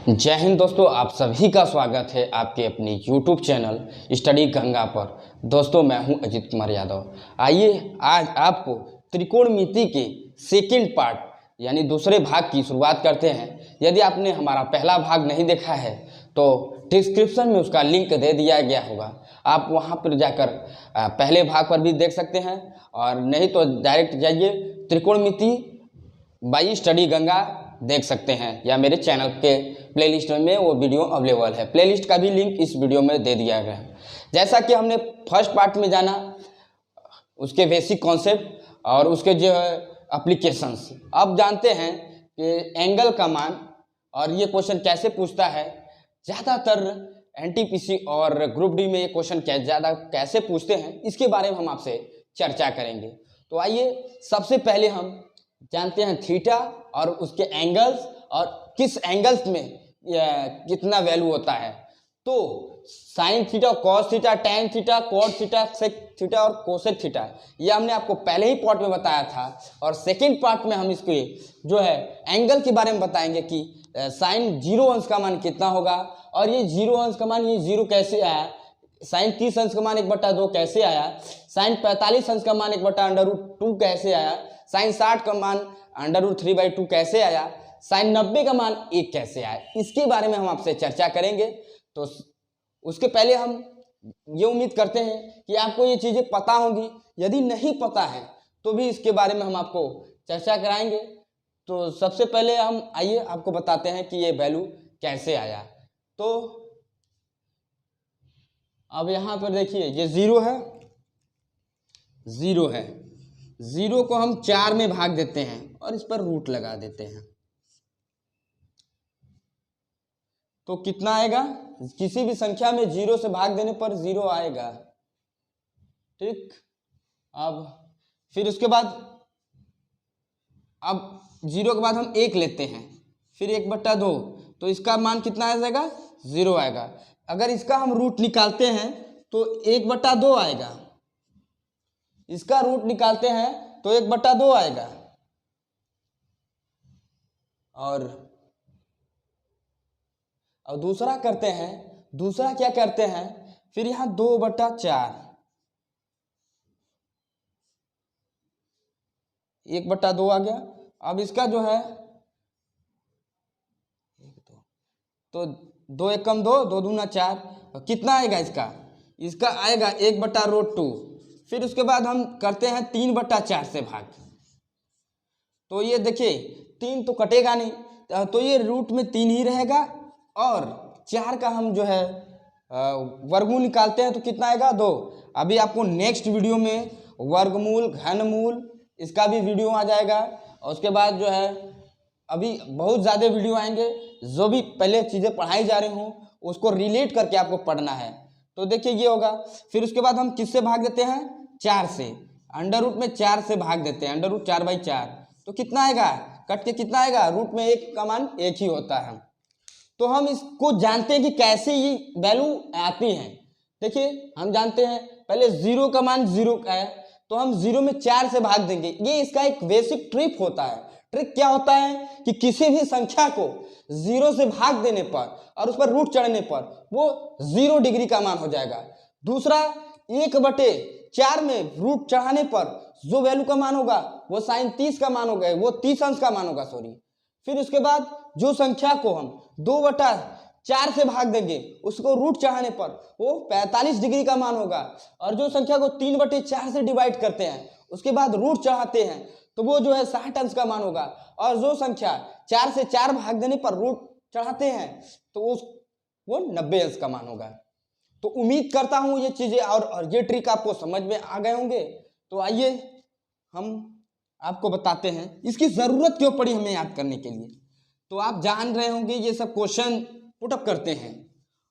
जय हिंद दोस्तों, आप सभी का स्वागत है आपके अपने YouTube चैनल स्टडी गंगा पर। दोस्तों मैं हूं अजीत कुमार यादव। आइए आज आपको त्रिकोणमिति के सेकंड पार्ट यानी दूसरे भाग की शुरुआत करते हैं। यदि आपने हमारा पहला भाग नहीं देखा है तो डिस्क्रिप्शन में उसका लिंक दे दिया गया होगा, आप वहां पर जाकर पहले भाग पर भी देख सकते हैं, और नहीं तो डायरेक्ट जाइए त्रिकोणमिति बाई स्टडी गंगा देख सकते हैं, या मेरे चैनल के प्लेलिस्ट में वो वीडियो अवेलेबल है। प्लेलिस्ट का भी लिंक इस वीडियो में दे दिया गया है। जैसा कि हमने फर्स्ट पार्ट में जाना उसके बेसिक कॉन्सेप्ट और उसके जो है एप्लीकेशंस, अब जानते हैं कि एंगल का मान और ये क्वेश्चन कैसे पूछता है। ज़्यादातर एनटीपीसी और ग्रुप डी में ये क्वेश्चन ज़्यादा कैसे पूछते हैं, इसके बारे में हम आपसे चर्चा करेंगे। तो आइए सबसे पहले हम जानते हैं थीटा और उसके एंगल्स और किस एंगल्स में कितना वैल्यू होता है। तो sine theta, cos theta, tan theta, cot theta, sec theta और कोसेक थीटा, ये हमने आपको पहले ही पार्ट में बताया था। और सेकंड पार्ट में हम इसके जो है एंगल के बारे में बताएंगे कि साइन 0 अंश का मान कितना होगा, और ये 0 अंश का मान, ये 0 कैसे आया, साइन 30 अंश का मान 1/2 कैसे आया, साइन 45 अंश का मान 1/√2 कैसे आया, साइन 60 का मान √3/2 कैसे आया, साइन 90 का मान 1 कैसे आया, इसके बारे में हम आपसे चर्चा करेंगे। तो उसके पहले हम ये उम्मीद करते हैं कि आपको ये चीज़ें पता होंगी। यदि नहीं पता है तो भी इसके बारे में हम आपको चर्चा कराएंगे। तो सबसे पहले हम आइए आपको बताते हैं कि ये वैल्यू कैसे आया। तो अब यहाँ पर देखिए ये 0 है, 0 है, 0 को हम 4 में भाग देते हैं और इस पर रूट लगा देते हैं, तो कितना आएगा। किसी भी संख्या में 0 से भाग देने पर 0 आएगा, ठीक। अब फिर उसके बाद अब 0 के बाद हम 1 लेते हैं, फिर 1/2, तो इसका मान कितना आ जाएगा, 0 आएगा। अगर इसका हम रूट निकालते हैं तो 1/2 आएगा, इसका रूट निकालते हैं तो 1/2 आएगा, और अब दूसरा करते हैं। दूसरा क्या करते हैं, फिर यहां 2/4, 1/2 आ गया। अब इसका जो है तो 2 1 कम 2, 2 दूना 4, कितना आएगा इसका, इसका आएगा 1/√2। फिर उसके बाद हम करते हैं 3/4 से भाग, तो ये देखिए 3 तो कटेगा नहीं, तो ये रूट में 3 ही रहेगा, और 4 का हम जो है वर्गमूल निकालते हैं तो कितना आएगा, 2। अभी आपको नेक्स्ट वीडियो में वर्गमूल, घनमूल, इसका भी वीडियो आ जाएगा। और उसके बाद जो है अभी बहुत ज़्यादा वीडियो आएंगे, जो भी पहले चीज़ें पढ़ाई जा रही हों उसको रिलेट करके आपको पढ़ना है। तो देखिए ये होगा। फिर उसके बाद हम किससे भाग देते हैं, 4 से, अंडर रूट में 4 से भाग देते हैं, √4/4, तो कितना आएगा, कट के कितना आएगा, रूट में 1 का मान 1 ही होता है। तो हम इसको जानते हैं कि कैसे ये वैल्यू आती है। देखिए हम जानते हैं पहले 0 का मान 0 का है, तो हम 0 में 4 से भाग देंगे। ये इसका एक बेसिक ट्रिक होता है। ट्रिक क्या होता है कि किसी भी संख्या को 0 से भाग देने पर और उस पर रूट चढ़ने पर वो 0 डिग्री का मान हो जाएगा। दूसरा, 1/4 में रूट चढ़ाने पर जो वैल्यू का मान होगा वो साइन 30 का मान होगा, वो 30 अंश का मान होगा, सॉरी। फिर उसके बाद जो संख्या को हम 2/4 से भाग देंगे उसको रूट चढ़ाने पर वो 45 डिग्री का मान होगा, और जो संख्या को 3/4 से डिवाइड करते हैं उसके बाद रूट चढ़ाते हैं तो वो जो है 60 अंश का मान होगा, और जो संख्या 4 से 4 भाग देने पर रूट चढ़ाते हैं तो वो 90 अंश का मान होगा। तो उम्मीद करता हूँ ये चीज़ें और ये ट्रिक आपको समझ में आ गए होंगे। तो आइए हम आपको बताते हैं इसकी ज़रूरत क्यों पड़ी हमें याद करने के लिए। तो आप जान रहे होंगे ये सब क्वेश्चन पुटअप करते हैं,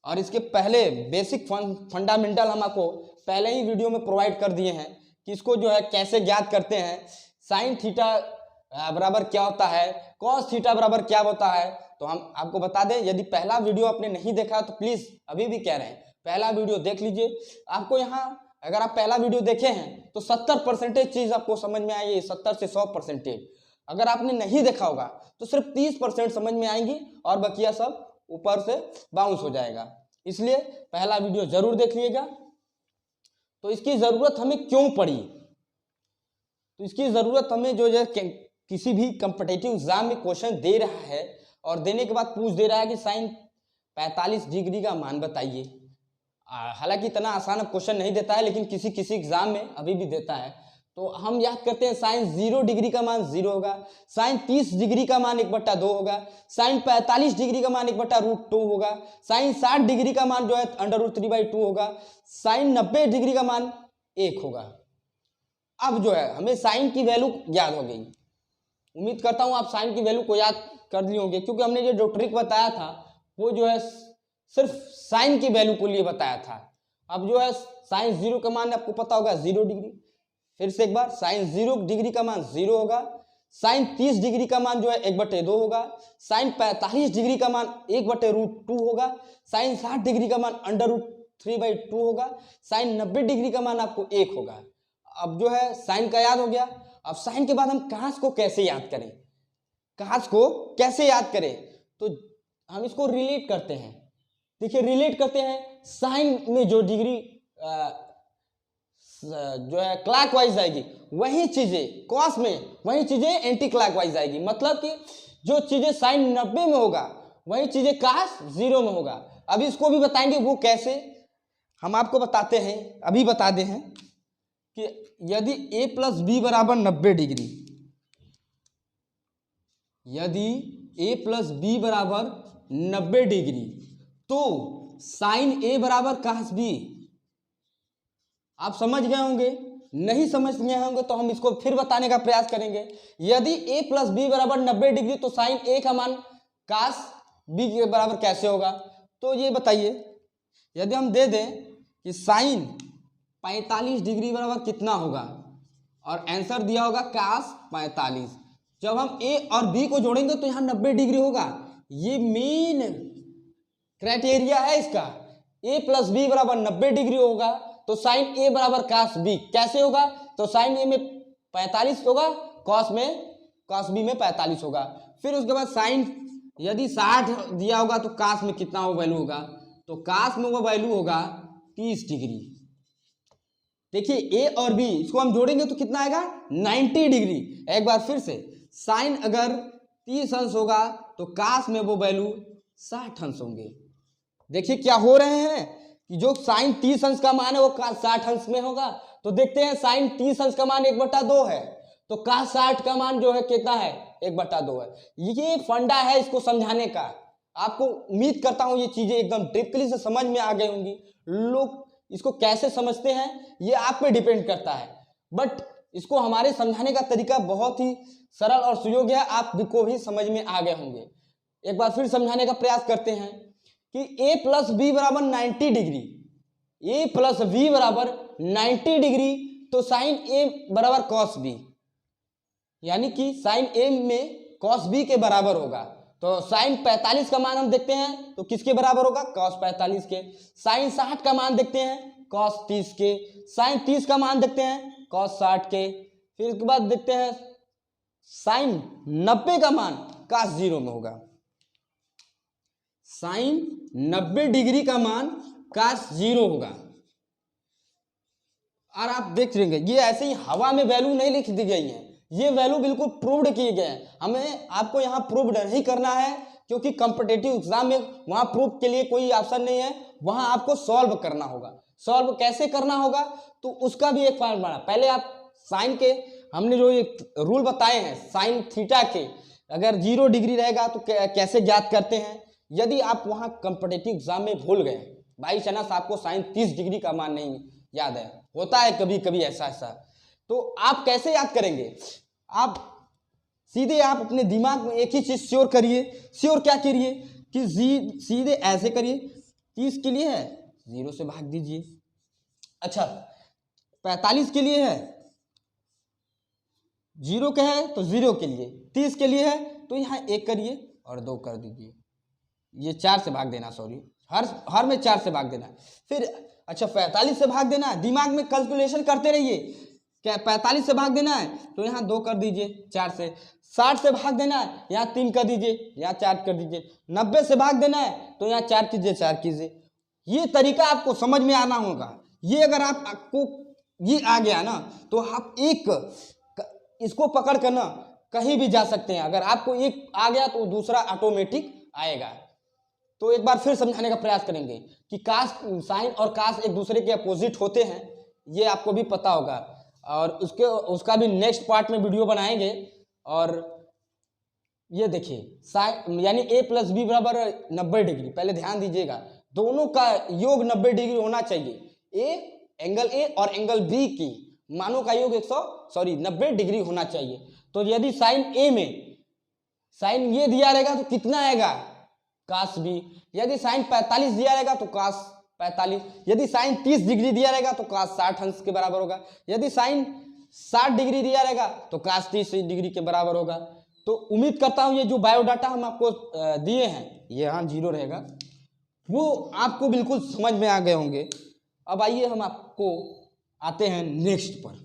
और इसके पहले बेसिक फंडामेंटल हम आपको पहले ही वीडियो में प्रोवाइड कर दिए हैं कि इसको जो है कैसे ज्ञात करते हैं। साइन थीटा बराबर क्या होता है, कॉस थीटा बराबर क्या होता है, तो हम आपको बता दें। यदि पहला वीडियो आपने नहीं देखा तो प्लीज़ अभी भी कह रहे हैं पहला वीडियो देख लीजिए। आपको यहाँ अगर आप पहला वीडियो देखे हैं तो 70% चीज़ आपको समझ में आई है, 70 से 100%। अगर आपने नहीं देखा होगा तो सिर्फ 30% समझ में आएंगी और बकिया सब ऊपर से बाउंस हो जाएगा। इसलिए पहला वीडियो जरूर देख लीजिएगा। तो इसकी ज़रूरत हमें क्यों पड़ी? तो इसकी ज़रूरत हमें जो है किसी भी कॉम्पिटिटिव एग्जाम में क्वेश्चन दे रहा है और देने के बाद पूछ दे रहा है कि साइन 45 डिग्री का मान बताइए। हालांकि इतना आसान क्वेश्चन नहीं देता है, लेकिन किसी किसी एग्जाम में अभी भी देता है। तो हम याद करते हैं साइन 0 डिग्री का मान 0 होगा, साइन 30 डिग्री का मान 1/2 होगा, साइन 45 डिग्री का मान 1/√2 होगा, साइन 60 डिग्री का मान जो है √3/2 होगा, साइन 90 डिग्री का मान 1 होगा। अब जो है हमें साइन की वैल्यू याद हो गई। उम्मीद करता हूं आप साइन की वैल्यू को याद कर लिए होंगे, क्योंकि हमने जो ट्रिक बताया था वो जो है सिर्फ साइन की वैल्यू को लिए बताया था। अब जो है साइन 0 का मान आपको पता होगा 0 डिग्री। फिर से एक बार, साइन 0 डिग्री का मान 0 होगा, साइन 30 डिग्री का मान जो है 1/2 होगा, साइन 45 डिग्री का मान 1/√2 होगा, साइन 60 डिग्री का मान √3/2 होगा, साइन 90 डिग्री का मान आपको 1 होगा। अब जो है साइन का याद हो गया। अब साइन के बाद हम कास को कैसे याद करें? कास को कैसे याद करें? तो हम इसको रिलेट करते हैं। देखिए रिलेट करते हैं, साइन में जो डिग्री जो है क्लॉकवाइज आएगी वही चीजें कॉस में, वही चीजें एंटी क्लॉकवाइज आएगी। मतलब कि जो चीजें साइन 90 में होगा वही चीजें कास 0 में होगा। अब इसको भी बताएंगे वो कैसे, हम आपको बताते हैं, अभी बता दे हैं कि यदि a + b = 90 डिग्री, यदि a + b = 90 डिग्री तो साइन a = कास b। आप समझ गए होंगे, नहीं समझ गए होंगे तो हम इसको फिर बताने का प्रयास करेंगे। यदि a + b = 90 डिग्री तो साइन a का मान कास b के बराबर कैसे होगा? तो ये बताइए, यदि हम दे दें कि साइन 45 डिग्री बराबर कितना होगा और आंसर दिया होगा कास 45, जब हम a और b को जोड़ेंगे तो यहाँ 90 डिग्री होगा। ये मेन क्राइटेरिया है इसका। a + b = 90 डिग्री होगा तो साइन a = कास b कैसे होगा? तो साइन a में 45 होगा, कॉस b में 45 होगा। फिर उसके बाद साइन यदि 60 दिया होगा तो कास में कितना वो वैल्यू होगा? तो कास में वो वैल्यू होगा 30 डिग्री। देखिए a और b इसको हम जोड़ेंगे तो कितना आएगा? 90 डिग्री। एक बार फिर से, साइन अगर 30 अंश होगा तो कास में वो वैल्यू 60 अंश होंगे। देखिए क्या हो रहे हैं कि जो साइन 30 अंश का मान है वो कास 60 अंश में होगा। तो देखते हैं, साइन 30 अंश का मान 1/2 है तो कास 60 का मान जो है कितना है? 1/2 है। ये फंडा है इसको समझाने का। आपको उम्मीद करता हूं ये चीजें एकदम डीपली से समझ में आ गई होंगी। लोग इसको कैसे समझते हैं ये आप पे डिपेंड करता है, बट इसको हमारे समझाने का तरीका बहुत ही सरल और सुयोग्य है, आपको भी समझ में आ गए होंगे। एक बार फिर समझाने का प्रयास करते हैं कि a + b = 90 degree, a + b = 90 degree तो साइन a = cos b, यानी कि साइन a में cos b के बराबर होगा। तो साइन 45 का मान हम देखते हैं तो किसके बराबर होगा? cos 45 के। साइन 60 का मान देखते हैं cos 30 के। साइन 30 का मान देखते हैं cos 60 के। फिर उसके बाद देखते हैं साइन 90 का मान cos 0 में होगा। साइन 90 डिग्री का मान cos 0 होगा। और आप देख लेंगे ये ऐसे ही हवा में वैल्यू नहीं लिख दी गई है, ये वैल्यू बिल्कुल प्रूव्ड किए गए हैं। हमें आपको यहाँ प्रूव्ड नहीं करना है क्योंकि कॉम्पिटिटिव एग्जाम में वहाँ प्रूव के लिए कोई ऑप्शन नहीं है, वहाँ आपको सॉल्व करना होगा। सॉल्व कैसे करना होगा तो उसका भी एक फॉर्मूला। पहले आप साइन के हमने जो ये रूल बताए हैं साइन थीटा के, अगर 0 डिग्री रहेगा तो कैसे ज्ञात करते हैं। यदि आप वहाँ कॉम्पिटिटिव एग्जाम में भूल गए, बाई चांस आपको साइन 30 डिग्री का मान नहीं याद है, होता है कभी कभी ऐसा, तो आप कैसे याद करेंगे? आप सीधे आप अपने दिमाग में एक ही चीज श्योर करिए। श्योर क्या करिए कि सीधे ऐसे करिए, 30 के लिए है 0 से भाग दीजिए। अच्छा 45 के लिए है 0 के है तो 0 के लिए, 30 के लिए है तो यहाँ 1 करिए और 2 कर दीजिए। ये 4 से भाग देना, सॉरी हर में 4 से भाग देना। फिर अच्छा 45 से भाग देना, दिमाग में कैलकुलेशन करते रहिए। क्या 45 से भाग देना है तो यहाँ 2 कर दीजिए 4 से, 60 से भाग देना है यहाँ 3 कर दीजिए, यहाँ 4 कर दीजिए, 90 से भाग देना है तो यहाँ 4 कीजिए 4 कीजिए। ये तरीका आपको समझ में आना होगा। ये अगर आपको ये आ गया ना तो आप इसको पकड़ कर ना कहीं भी जा सकते हैं। अगर आपको एक आ गया तो दूसरा ऑटोमेटिक आएगा। तो एक बार फिर समझाने का प्रयास करेंगे कि काश, साइन और काश एक दूसरे के अपोजिट होते हैं, ये आपको भी पता होगा और उसका भी नेक्स्ट पार्ट में वीडियो बनाएंगे। और ये देखिए साइन यानी a प्लस बी बराबर 90 डिग्री, पहले ध्यान दीजिएगा दोनों का योग 90 डिग्री होना चाहिए। एंगल ए और एंगल बी की मानों का योग 90 डिग्री होना चाहिए। तो यदि साइन ए में साइन ये दिया रहेगा तो कितना आएगा, काश बी। यदि साइन 45 दिया रहेगा तो काश 45। यदि साइन 30 डिग्री दिया रहेगा तो काश 60 अंश के बराबर होगा। यदि साइन 60 डिग्री दिया रहेगा तो काश 30 डिग्री के बराबर होगा। तो उम्मीद करता हूं ये जो बायोडाटा हम आपको दिए हैं, ये यहाँ 0 रहेगा, वो आपको बिल्कुल समझ में आ गए होंगे। अब आइए हम आपको आते हैं नेक्स्ट पर।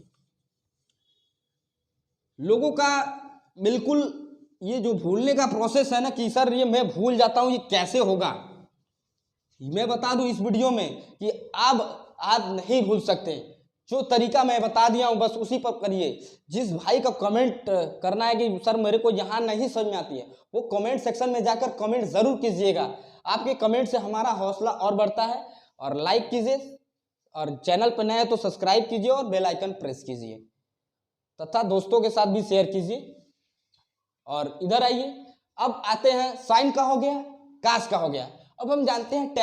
लोगों का बिल्कुल ये जो भूलने का प्रोसेस है ना कि सर ये मैं भूल जाता हूं, ये कैसे होगा। मैं बता दूं इस वीडियो में कि आप नहीं भूल सकते। जो तरीका मैं बता दिया हूं बस उसी पर करिए। जिस भाई का कमेंट करना है कि सर मेरे को यहाँ नहीं समझ में आती है, वो कमेंट सेक्शन में जाकर कमेंट जरूर कीजिएगा। आपके कमेंट से हमारा हौसला और बढ़ता है। और लाइक कीजिए और चैनल पर नए हैं तो सब्सक्राइब कीजिए और बेल आइकन प्रेस कीजिए तथा दोस्तों के साथ भी शेयर कीजिए। और इधर आइए, अब आते हैं साइन का हो गया, कास का हो गया। अब हम जानते हैं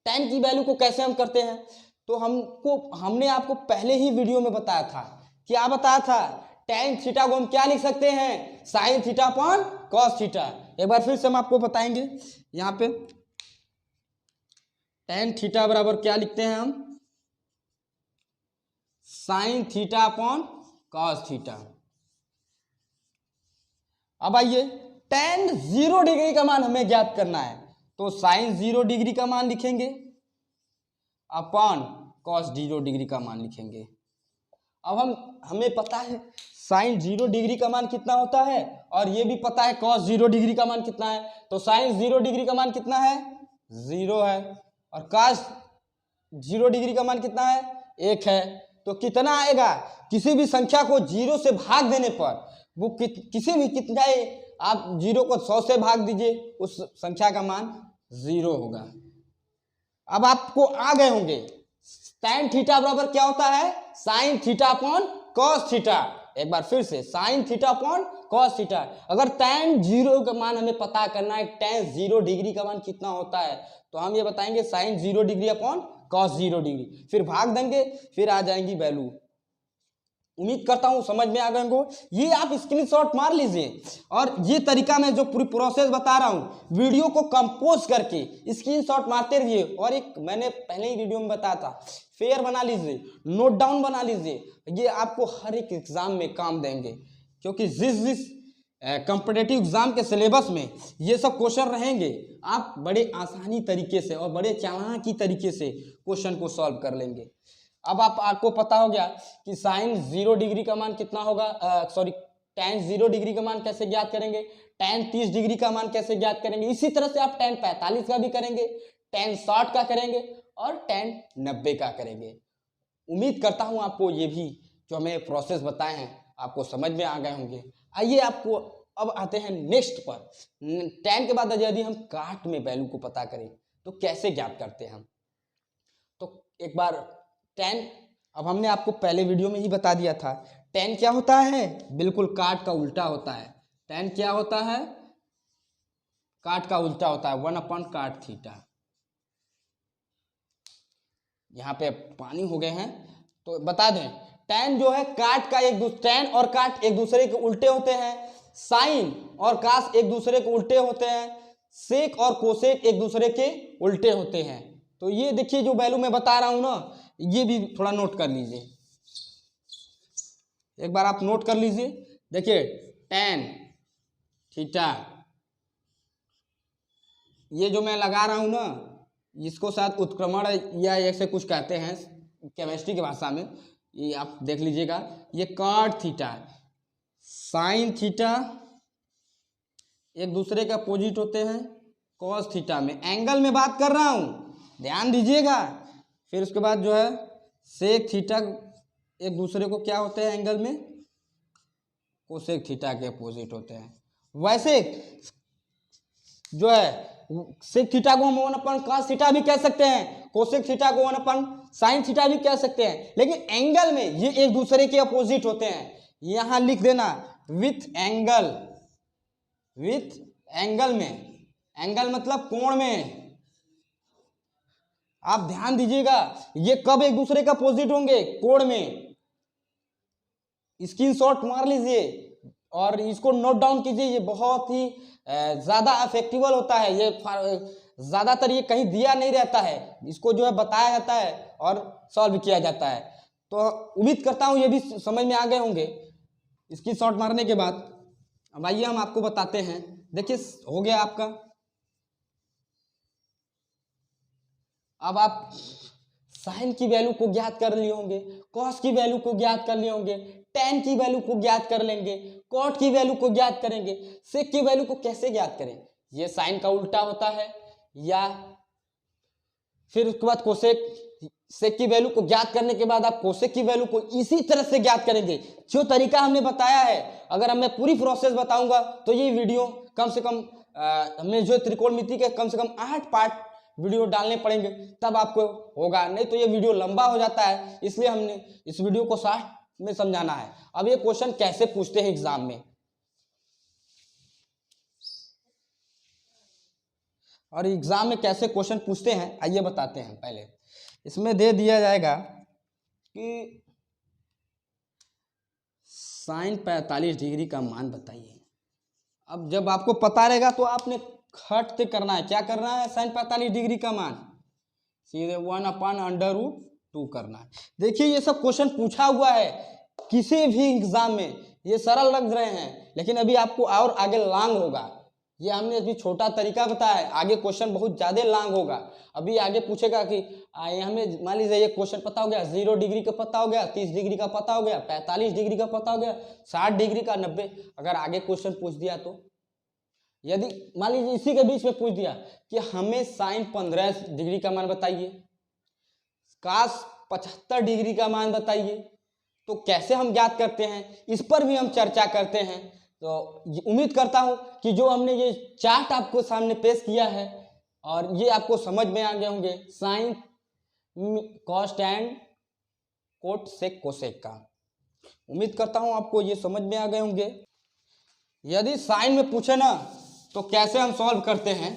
tan की वैल्यू को कैसे हम करते हैं। तो हमने आपको पहले ही वीडियो में बताया था, क्या बताया था, tan थीटा को हम क्या लिख सकते हैं, sine theta upon cos theta. एक बार फिर से हम आपको बताएंगे। यहाँ पे tan थीटा बराबर क्या लिखते हैं हम, sine theta upon cos theta. अब आइए tan 0 डिग्री का मान हमें ज्ञात करना है, तो साइन 0 डिग्री का मान लिखेंगे अपॉन कॉस 0 डिग्री का मान लिखेंगे। अब हमें पता है साइन 0 डिग्री का मान कितना होता है और ये भी पता है कॉस 0 डिग्री का मान कितना है। तो साइन 0 डिग्री का मान कितना है, 0 है, और कॉस 0 डिग्री का मान कितना है, 1 है। तो कितना आएगा, किसी भी संख्या को 0 से भाग देने पर वो किसी भी कितना आप 0 को 100 से भाग दीजिए, उस संख्या का मान 0 होगा। अब आपको आ गए होंगे tan थीटा बराबर क्या होता है, sine theta upon cos theta. एक बार फिर से sine theta upon cos theta. अगर tan 0 का मान हमें पता करना है, tan 0 डिग्री का मान कितना होता है, तो हम ये बताएंगे sine 0 degree upon cos 0 degree, फिर भाग देंगे, फिर आ जाएंगी वैल्यू। उम्मीद करता हूं समझ में आ गए होंगे। ये आप स्क्रीनशॉट मार लीजिए और ये तरीका मैं जो पूरी प्रोसेस बता रहा हूं, वीडियो को कंपोज करके स्क्रीनशॉट मारते रहिए। और एक मैंने पहले ही वीडियो में बताया था, फेयर बना लीजिए, नोट डाउन बना लीजिए। ये आपको हर एक एग्जाम में काम देंगे, क्योंकि जिस कॉम्पिटिटिव एग्जाम के सिलेबस में ये सब क्वेश्चन रहेंगे, आप बड़े आसानी तरीके से और बड़े चालाकी तरीके से क्वेश्चन को सॉल्व कर लेंगे। अब आपको पता हो गया कि साइन 0 डिग्री का मान कितना होगा, tan 0 डिग्री का मान कैसे ज्ञात करेंगे, tan 30 डिग्री का मान कैसे ज्ञात करेंगे। इसी तरह से आप tan 45 का भी करेंगे, tan 60 का करेंगे और tan 90 का करेंगे। उम्मीद करता हूं आपको ये भी जो हमें प्रोसेस बताए हैं आपको समझ में आ गए होंगे। आइए आपको अब आते हैं नेक्स्ट पर। tan के बाद यदि हम काट में वैल्यू को पता करें तो कैसे ज्ञात करते हैं हम। तो एक बार tan, अब हमने आपको पहले वीडियो में ही बता दिया था, tan क्या होता है, बिल्कुल काट का उल्टा होता है। tan क्या होता है, काट का उल्टा होता है, 1 अपॉन काट थीटा। यहाँ पे पानी हो गए हैं तो बता दें, tan जो है काट का tan और काट एक दूसरे के उल्टे होते हैं, साइन और कास एक दूसरे के उल्टे होते हैं, सेक और कोसेक एक दूसरे के उल्टे होते हैं। तो ये देखिए जो वैल्यू मैं बता रहा हूं ना, ये भी थोड़ा नोट कर लीजिए। एक बार आप नोट कर लीजिए। देखिए tan थीटा, ये जो मैं लगा रहा हूं ना, इसको शायद उत्क्रमण या ऐसे कुछ कहते हैं केमिस्ट्री की भाषा में। ये आप देख लीजिएगा, ये कॉट थीटा, साइन थीटा एक दूसरे के अपोजिट होते हैं कॉस थीटा में। एंगल में बात कर रहा हूँ, ध्यान दीजिएगा। फिर उसके बाद जो है सेक थीटा एक दूसरे को क्या होते हैं एंगल में, कोसेक थीटा के अपोजिट होते हैं। वैसे जो है सेक थीटा को हम 1/cos थीटा भी कह सकते हैं, कोसेक थीटा को 1/sin थीटा भी कह सकते हैं, लेकिन एंगल में ये एक दूसरे के अपोजिट होते हैं। यहां लिख देना विथ एंगल, विथ एंगल में, एंगल मतलब कोण में। आप ध्यान दीजिएगा, ये कब एक दूसरे के अपोजिट होंगे, कोण में। स्क्रीनशॉट मार लीजिए और इसको नोट डाउन कीजिए, ये बहुत ही ज्यादा इफेक्टिवल होता है। ये ज्यादातर ये कहीं दिया नहीं रहता है, इसको जो है बताया जाता है और सॉल्व किया जाता है। तो उम्मीद करता हूं ये भी समझ में आ गए होंगे स्क्रीनशॉट मारने के बाद। अब आइए हम आपको बताते हैं। देखिए हो गया आपका। अब आप साइन की वैल्यू को ज्ञात कर लिए होंगे, कॉस की वैल्यू को ज्ञात कर लिए होंगे, टेन की वैल्यू को ज्ञात कर लेंगे, कॉट की वैल्यू को ज्ञात करेंगे। सेक की वैल्यू को कैसे ज्ञात करें, ये साइन का उल्टा होता है, या फिर उसके बाद कोसेक। सेक की वैल्यू को ज्ञात करने के बाद आप कोसेक की वैल्यू को इसी तरह से ज्ञात करेंगे जो तरीका हमने बताया है। अगर मैं पूरी प्रोसेस बताऊंगा तो ये वीडियो कम से कम हमें जो त्रिकोणमिति के कम से कम 8 पार्ट वीडियो डालने पड़ेंगे, तब आपको होगा, नहीं तो ये वीडियो लंबा हो जाता है। इसलिए हमने इस वीडियो को शॉर्ट में समझाना है। अब ये क्वेश्चन कैसे पूछते हैं एग्जाम में, और एग्जाम में कैसे क्वेश्चन पूछते हैं आइए बताते हैं। पहले इसमें दे दिया जाएगा कि साइन 45 डिग्री का मान बताइए। अब जब आपको पता रहेगा तो आपने खट से करना है, क्या करना है, साइन 45 डिग्री का मान सीधे 1/√2 करना है। देखिए ये सब क्वेश्चन पूछा हुआ है किसी भी एग्जाम में, ये सरल लग रहे हैं लेकिन अभी आपको और आगे लॉन्ग होगा। ये हमने अभी छोटा तरीका बताया है, आगे क्वेश्चन बहुत ज्यादा लॉन्ग होगा। अभी आगे पूछेगा कि हमें मान लीजिए ये क्वेश्चन पता हो गया, 0 डिग्री का पता हो गया, 30 डिग्री का पता हो गया, 45 डिग्री का पता हो गया, 60 डिग्री का, 90। अगर आगे क्वेश्चन पूछ दिया तो, यदि मान लीजिए इसी के बीच में पूछ दिया कि हमें साइन 15 डिग्री का मान बताइए, कास 75 डिग्री का मान बताइए, तो कैसे हम ज्ञात करते हैं, इस पर भी हम चर्चा करते हैं। तो उम्मीद करता हूं कि जो हमने ये चार्ट आपको सामने पेश किया है और ये आपको समझ में आ गए होंगे, sine, cos and cot sec cosec का। उम्मीद करता हूं आपको ये समझ में आ गए होंगे। यदि साइन में पूछे ना तो कैसे हम सॉल्व करते हैं,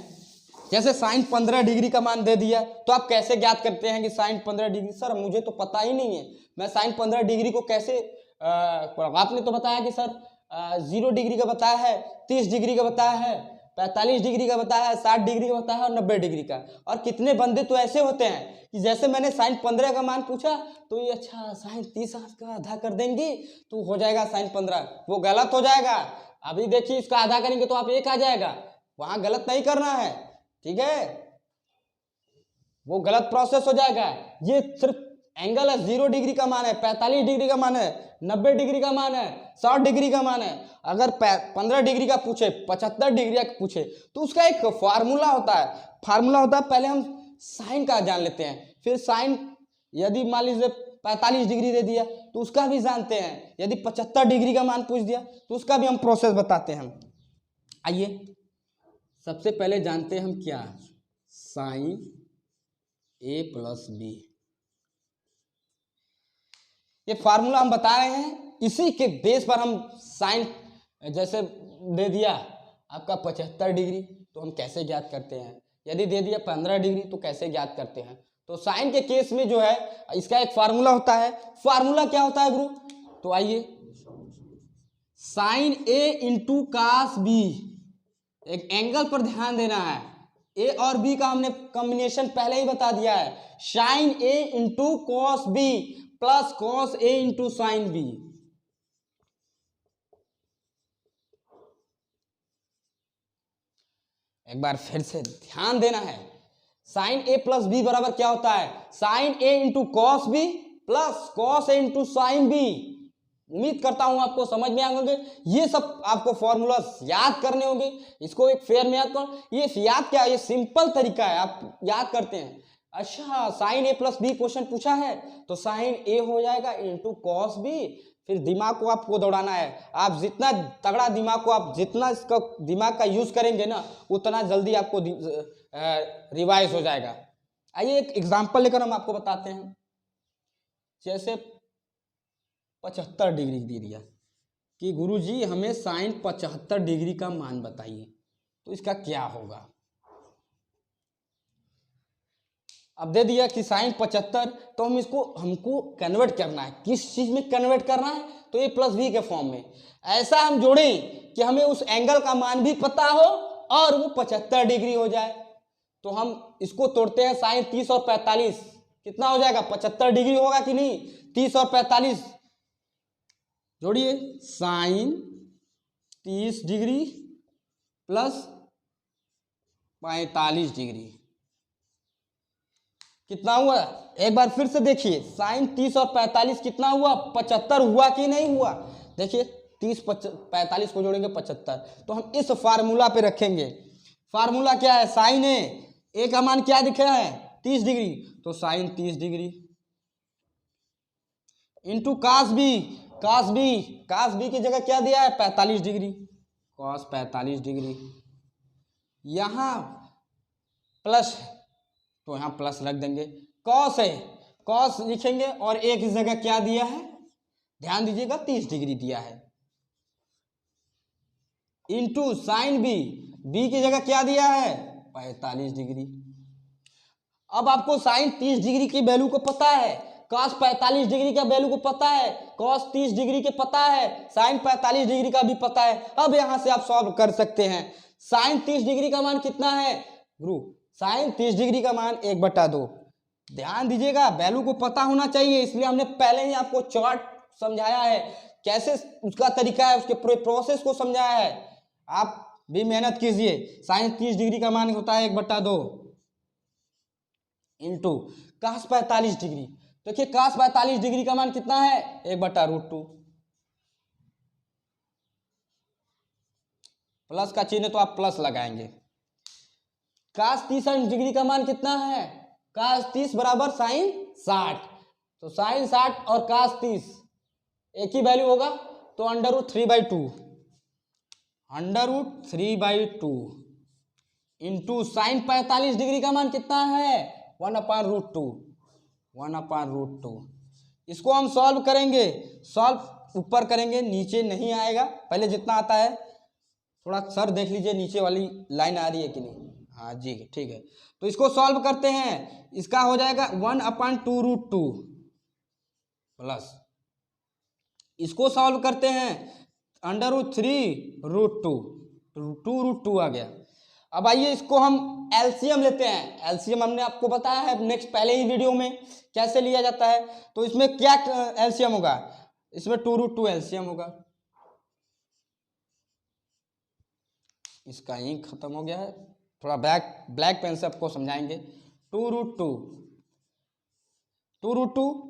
जैसे साइन 15 डिग्री का मान दे दिया तो आप कैसे ज्ञात करते हैं कि साइन 15 डिग्री। सर मुझे तो पता ही नहीं है, मैं साइन 15 डिग्री को कैसे आपने तो बताया कि सर 0 डिग्री का बताया है, 30 डिग्री का बताया है, 45 डिग्री का बताया है, 60 डिग्री का बताया है और 90 डिग्री का। और कितने बंदे तो ऐसे होते हैं कि जैसे मैंने साइन 15 का मान पूछा तो ये अच्छा साइन 30 का आधा कर देंगे तो हो जाएगा साइन 15, वो गलत हो जाएगा। अभी देखिए इसका आधा करेंगे तो आप 1 आ जाएगा, वहां गलत नहीं करना है, ठीक है, वो गलत प्रोसेस हो जाएगा। ये सिर्फ एंगल है, 0 डिग्री का मान है, 45 डिग्री का मान है, 90 डिग्री का मान है, 60 डिग्री का मान है। अगर 15 डिग्री का पूछे, 75 डिग्री का पूछे तो उसका एक फार्मूला होता है, पहले हम साइन का जान लेते हैं, फिर साइन यदि मान लीजिए 45 डिग्री दे दिया तो उसका भी जानते हैं, यदि 75 डिग्री का मान पूछ दिया तो उसका भी हम प्रोसेस बताते हैं। आइए सबसे पहले जानते हैं हम क्या, साइन A+B। ये फार्मूला हम बता रहे हैं, इसी के बेस पर हम साइन जैसे दे दिया आपका 75 डिग्री तो हम कैसे ज्ञात करते हैं, यदि दे दिया 15 डिग्री तो कैसे ज्ञात करते हैं। तो साइन के केस में जो है इसका एक फार्मूला होता है। फार्मूला क्या होता है गुरु, तो आइए sine A into cos B, एक एंगल पर ध्यान देना है, ए और बी का हमने कॉम्बिनेशन पहले ही बता दिया है, sine A into cos B plus cos A into sine B। एक बार फिर से ध्यान देना है, साइन A प्लस B बराबर क्या होता है, sine A into cos B plus cos A into sign B. उम्मीद करता हूं आपको समझ में आएंगे। ये सब आपको फॉर्मूला याद करने होंगे, इसको एक फेयर में याद करो। ये याद क्या है, ये सिंपल तरीका है, आप याद करते हैं। अच्छा, sign A plus B question पूछा है तो साइन ए हो जाएगा इंटू कॉस बी। फिर दिमाग को आपको दौड़ाना है। आप जितना तगड़ा दिमाग को आप जितना इसका दिमाग का यूज करेंगे ना, उतना जल्दी आपको रिवाइज हो जाएगा। आइए एक एग्जांपल लेकर हम आपको बताते हैं। जैसे 75 डिग्री दे दिया कि गुरुजी हमें साइन 75 डिग्री का मान बताइए, तो इसका क्या होगा। अब दे दिया कि साइन 75, तो हम इसको हमको कन्वर्ट करना है। किस चीज में कन्वर्ट करना है, तो ए प्लस बी के फॉर्म में। ऐसा हम जोड़ें कि हमें उस एंगल का मान भी पता हो और वो 75 डिग्री हो जाए। तो हम इसको तोड़ते हैं, साइन 30 और 45 कितना हो जाएगा, 75 डिग्री होगा कि नहीं। 30 और 45 जोड़िए, साइन 30 डिग्री प्लस 45 डिग्री कितना हुआ। एक बार फिर से देखिए, साइन 30 और 45 कितना हुआ, 75 हुआ कि नहीं हुआ। देखिए 30 45 को जोड़ेंगे 75, तो हम इस फार्मूला पे रखेंगे। फार्मूला क्या है, साइन ए का मान क्या दिखा है 30 डिग्री, तो sine 30 degree into cos B. Cos B की जगह क्या दिया है 45 डिग्री, कॉस 45 डिग्री। यहां प्लस तो यहां प्लस रख देंगे। कॉस है, कॉस लिखेंगे और एक इस जगह क्या दिया है, ध्यान दीजिएगा 30 डिग्री दिया है, इंटू साइन बी। बी की जगह क्या दिया है 45 डिग्री। अब आपको साइन 30 डिग्री की वैल्यू को पता है, कॉस 45 डिग्री का वैल्यू को पता है, कॉस 30 डिग्री के पता है, साइन 45 डिग्री का भी पता है। अब यहां से आप सॉल्व कर सकते हैं। साइन 30 डिग्री का मान कितना है गुरु, साइन 30 डिग्री का मान 1/2। ध्यान दीजिएगा, वैल्यू को पता होना चाहिए, इसलिए हमने पहले ही आपको चार्ट समझाया है, कैसे उसका तरीका है, उसके पूरे प्रोसेस को समझाया है। आप भी मेहनत कीजिए। साइन 30 डिग्री का मान होता है 1/2 इंटू कास 45 डिग्री। देखिए कास 45 डिग्री का मान कितना है 1/√2। प्लस का चिन्ह तो आप प्लस लगाएंगे। कास 30 डिग्री का मान कितना है, कास 30 बराबर साइन 60, तो साइन 60 और कास 30 एक ही वैल्यू होगा, तो √3/2 इंटू साइन 45 डिग्री का मान कितना है 1/√2। इसको हम सॉल्व करेंगे, सॉल्व ऊपर करेंगे, नीचे नहीं आएगा। पहले जितना आता है थोड़ा सर देख लीजिए, नीचे वाली लाइन आ रही है कि नहीं। हाँ जी ठीक है, तो इसको सॉल्व करते हैं। इसका हो जाएगा 1/2√2 प्लस, इसको सॉल्व करते हैं √3√2, 2√2 आ गया। अब आइए इसको हम एलसीएम लेते हैं। एलसीएम हमने आपको बताया है नेक्स्ट पहले ही वीडियो में कैसे लिया जाता है। तो इसमें क्या एलसीएम होगा, इसमें 2√2 एलसीएम होगा। इसका इंक खत्म हो गया है, थोड़ा ब्लैक पेन से आपको समझाएंगे। 2√2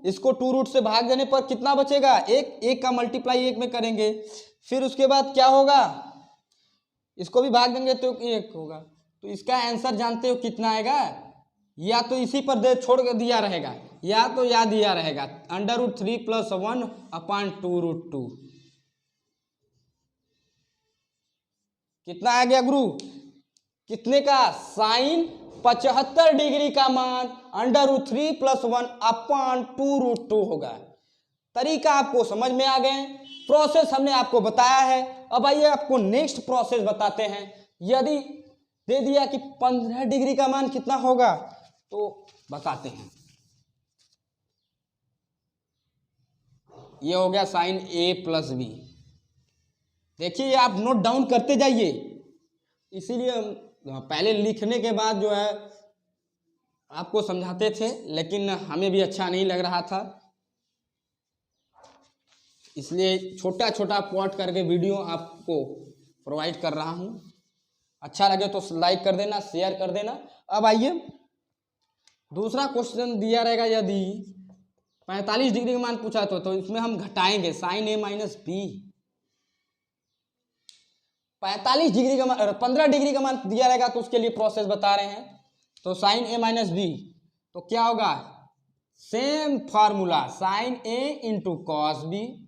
इसको 2 से भाग देने पर कितना बचेगा, एक का मल्टीप्लाई 1 में करेंगे। फिर उसके बाद क्या होगा, इसको भी भाग देंगे तो 1 होगा। तो इसका आंसर जानते हो कितना आएगा, या तो इसी पर दे छोड़ के दिया रहेगा, या तो याद दिया रहेगा √3 + 1/2√2। कितना आ गया गुरु, कितने का, साइन 75 डिग्री का मान √3 + 1/2√2 होगा। तरीका आपको समझ में आ गए, प्रोसेस हमने आपको बताया है। अब आइए आपको नेक्स्ट प्रोसेस बताते हैं। यदि दे दिया कि 15 डिग्री का मान कितना होगा, तो बताते हैं। ये हो गया साइन A + B। देखिए आप नोट डाउन करते जाइए, इसीलिए पहले लिखने के बाद जो है आपको समझाते थे, लेकिन हमें भी अच्छा नहीं लग रहा था, इसलिए छोटा छोटा पॉट करके वीडियो आपको प्रोवाइड कर रहा हूं। अच्छा लगे तो लाइक कर देना, शेयर कर देना। अब आइए दूसरा क्वेश्चन दिया रहेगा, यदि 45 डिग्री का मान पूछा तो इसमें हम घटाएंगे sign A minus B. 45 degree का मान 15 डिग्री का मान दिया रहेगा तो उसके लिए प्रोसेस बता रहे हैं। तो साइन ए माइनस बी तो क्या होगा, same formula sin A into cos B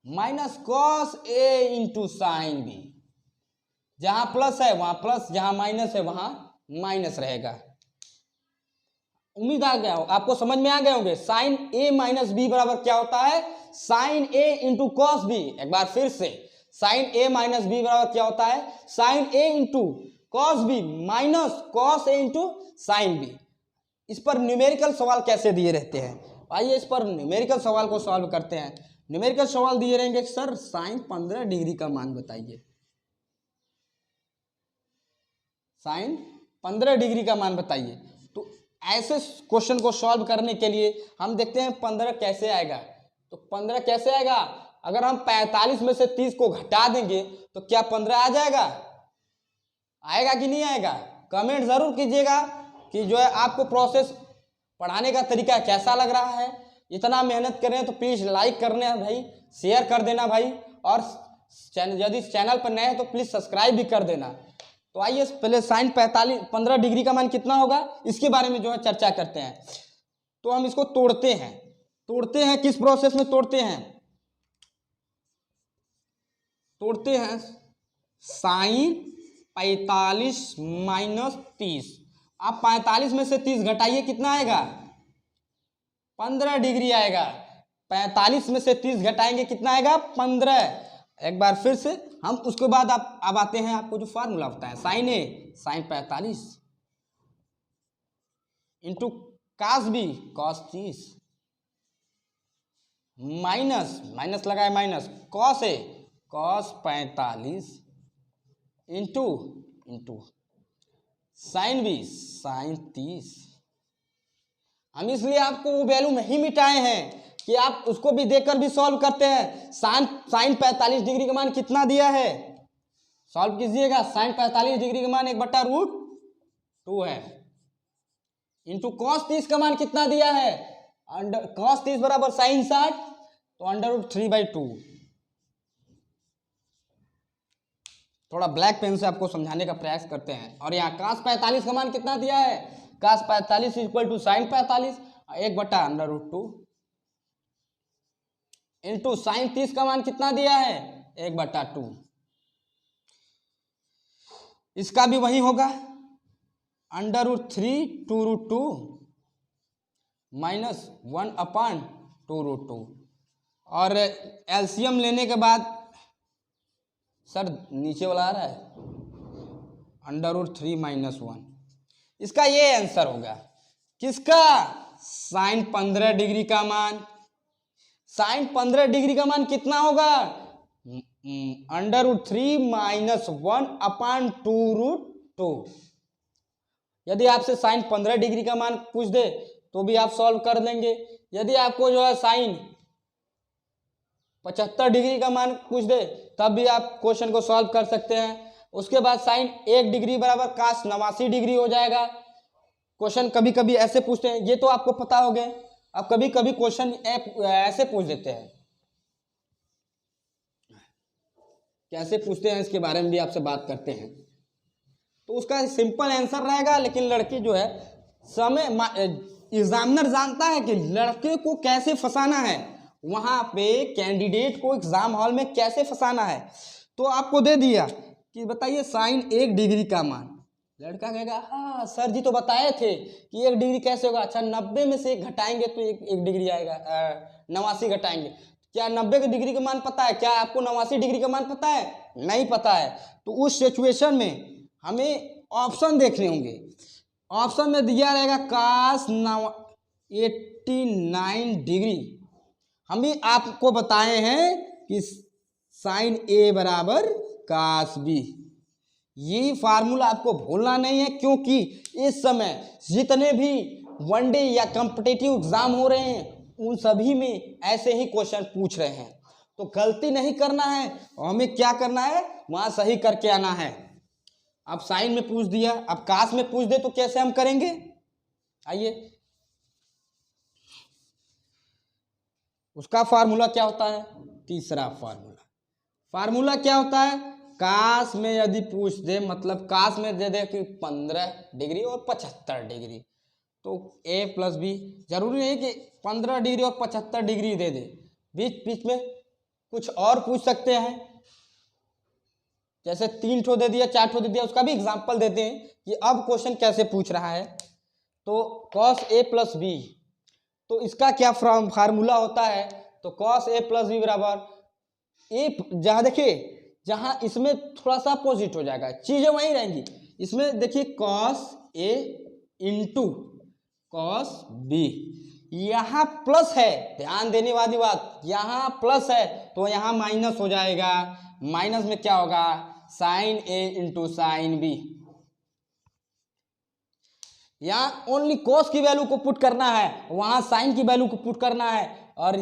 minus cos A into sign B. जहां प्लस है वहां प्लस, जहां माइनस है वहां माइनस रहेगा। उम्मीद आ गया हो, आपको समझ में आ गए होंगे। साइन ए माइनस बी बराबर क्या होता है, sin A into cos B. एक बार फिर से, साइन ए माइनस बी बराबर क्या होता है, sin A into cos B minus cos A into sign B. इस पर न्यूमेरिकल सवाल कैसे दिए रहते हैं, आइए इस पर न्यूमेरिकल सवाल को सॉल्व करते हैं। न्यूमेरिकल सवाल दिए रहेंगे, सर साइन 15 डिग्री का मान बताइए। साइन 15 डिग्री का मान बताइए। तो ऐसे क्वेश्चन को सॉल्व करने के लिए हम देखते हैं 15 कैसे आएगा। तो 15 कैसे आएगा, अगर हम 45 में से 30 को घटा देंगे तो क्या 15 आ जाएगा, आएगा कि नहीं आएगा। कमेंट जरूर कीजिएगा कि जो है आपको प्रोसेस पढ़ाने का तरीका कैसा लग रहा है। इतना मेहनत कर रहे हैं तो प्लीज लाइक करना भाई, शेयर कर देना भाई, और यदि चैनल पर नए हैं तो प्लीज सब्सक्राइब भी कर देना। तो आइए पहले साइन 15 डिग्री का मान कितना होगा इसके बारे में जो है चर्चा करते हैं। तो हम इसको तोड़ते हैं किस प्रोसेस में तोड़ते हैं साइन 45 माइनस 30। आप 45 में से 30 घटाइए, कितना आएगा, 15 डिग्री आएगा। 45 में से 30 घटाएंगे कितना आएगा, 15। एक बार फिर से हम उसके बाद अब आते हैं, आपको जो फार्मूला होता है sin A sin 45 into cos B cos 30 minus लगाए minus cos A cos 45 into sign B sin 30। हम इसलिए आपको वो वैल्यू नहीं मिटाए हैं कि आप उसको भी देखकर भी सॉल्व करते हैं। साइन 45 डिग्री का मान कितना दिया है, सॉल्व कीजिएगा। साइन 45 डिग्री का मान 1/√2 है, इंटू कॉस 30 का मान कितना दिया है, कॉस 30 बराबर साइन 60, तो √3/2। थोड़ा ब्लैक पेन से आपको समझाने का प्रयास करते हैं। और यहाँ cos 45 का मान कितना दिया है, cos 45 equal to sine 45 1/√2 into sine 30 का मान कितना दिया है, 1/2। इसका भी वही होगा, √3 2√2 माइनस 1/2√2। और एलसीएम लेने के बाद सर नीचे वाला आ रहा है √3 माइनस 1। इसका ये आंसर होगा, किसका, साइन 15 डिग्री का मान। साइन 15 डिग्री का मान कितना होगा, √3 माइनस 1/2√2। यदि आपसे साइन 15 डिग्री का मान पूछ दे तो भी आप सॉल्व कर लेंगे। यदि आपको जो है साइन 75 डिग्री का मान पूछ दे तब भी आप क्वेश्चन को सॉल्व कर सकते हैं। उसके बाद साइन 1 डिग्री बराबर cos 89 डिग्री हो जाएगा। क्वेश्चन कभी कभी ऐसे पूछते हैं, ये तो आपको पता हो गया। अब कभी कभी क्वेश्चन ऐसे पूछ देते हैं, कैसे पूछते हैं इसके बारे में भी आपसे बात करते हैं। तो उसका सिंपल आंसर रहेगा, लेकिन लड़की जो है एग्जामिनर जानता है कि लड़के को कैसे फंसाना है, वहां पे कैंडिडेट को एग्जाम हॉल में कैसे फंसाना है। तो आपको दे दिया कि बताइए साइन 1 डिग्री का मान। लड़का कहेगा हाँ सर जी तो बताए थे कि 1 डिग्री कैसे होगा। अच्छा 90 में से 1 घटाएंगे तो 1 डिग्री आएगा, 89 घटाएंगे। क्या 90 डिग्री का मान पता है, क्या आपको 89 डिग्री का मान पता है, नहीं पता है। तो उस सिचुएशन में हमें ऑप्शन देखने होंगे। ऑप्शन में दिया रहेगा cos 89 डिग्री। हम भी आपको बताए हैं कि साइन ए बराबर cos बी। ये फार्मूला आपको भूलना नहीं है, क्योंकि इस समय जितने भी वनडे या कॉम्पिटिटिव एग्जाम हो रहे हैं उन सभी में ऐसे ही क्वेश्चन पूछ रहे हैं। तो गलती नहीं करना है, और हमें क्या करना है, वहां सही करके आना है। अब साइन में पूछ दिया, अब cos में पूछ दे तो कैसे हम करेंगे। आइए उसका फार्मूला क्या होता है? तीसरा फार्मूला क्या होता है? काश में यदि पूछ दे, मतलब काश में दे दे कि 15 डिग्री और 75 डिग्री, तो a प्लस बी, जरूरी नहीं कि 15 डिग्री और 75 डिग्री दे दे, बीच बीच में कुछ और पूछ सकते हैं, जैसे 3 ठो दे दिया, 4 ठो दे दिया, उसका भी एग्जाम्पल देते हैं कि अब क्वेश्चन कैसे पूछ रहा है। तो cos a प्लस बी, तो इसका क्या फार्मूला होता है? तो cos a प्लस बी बराबर ए, जहां देखिए, जहां इसमें थोड़ा सा अपोजिट हो जाएगा, चीजें वहीं रहेंगी। इसमें देखिए cos a into cos b, यहां प्लस है, ध्यान देने वाली बात, यहां प्लस है तो यहां माइनस हो जाएगा, माइनस में क्या होगा? Sine a into sign B. यहां ओनली cos की वैल्यू को पुट करना है, वहां साइन की वैल्यू को पुट करना है। और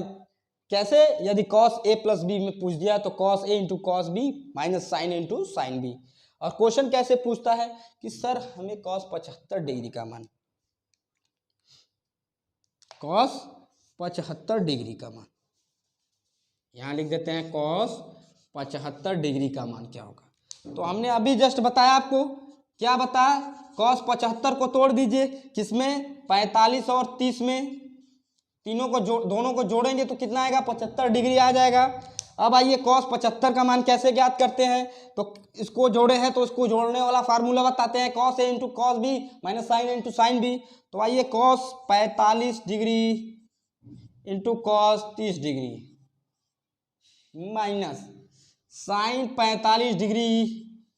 कैसे? यदि cos a प्लस बी में पूछ दिया तो cos a into cos b minus sign a into sign B. और क्वेश्चन कैसे पूछता है कि सर हमें cos 75 डिग्री का मान, cos 75 डिग्री का मान, यहां लिख देते हैं cos 75 डिग्री का मान क्या होगा। तो हमने अभी जस्ट बताया आपको, क्या बताया? cos 75 को तोड़ दीजिए, किसमें? 45 और 30 में, तीनों को दोनों को जोड़ेंगे तो कितना आएगा? 75 डिग्री आ जाएगा। अब आइए cos 75 का मान कैसे ज्ञात करते हैं? तो इसको जोड़े हैं तो इसको जोड़ने वाला फार्मूला बताते हैं, cos a into cos b minus sine into sign B. तो आइए cos 45 degree into cos 30 degree minus sine 45 degree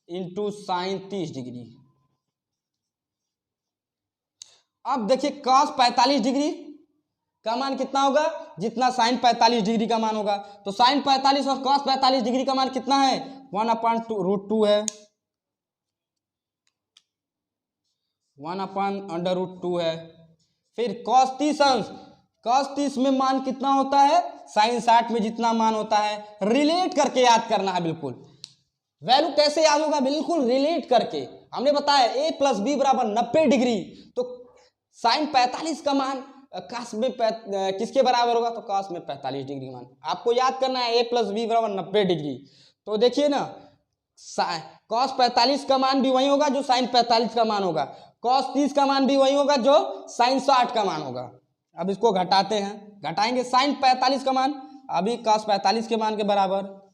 into sine 30 degree. अब देखिए cos 45 डिग्री का मान कितना होगा? जितना साइन 45 डिग्री का मान होगा। तो साइन 45 और cos 45 डिग्री का मान कितना है? 1/√2 है, 1/√2 है। फिर cos 30 अंश, cos 30 में मान कितना होता है? साइन 60 में जितना मान होता है। रिलेट करके याद करना है, बिल्कुल। वैल्यू कैसे याद होगा? बिल्कुल रिलेट करके। हमने बताया a प्लस बी बराबर 90 डिग्री, तो साइन 45 का मान काश में किसके बराबर होगा? तो काश में 45 डिग्री मान आपको याद करना है, a प्लस बी बराबर 90 डिग्री। तो देखिए ना, cos 45 का मान भी वही होगा जो साइन 45 का मान होगा, cos 30 का मान भी वही होगा जो साइन 60 का मान होगा। अब इसको घटाते हैं, घटाएंगे साइन 45 का मान अभी cos 45 के मान के बराबर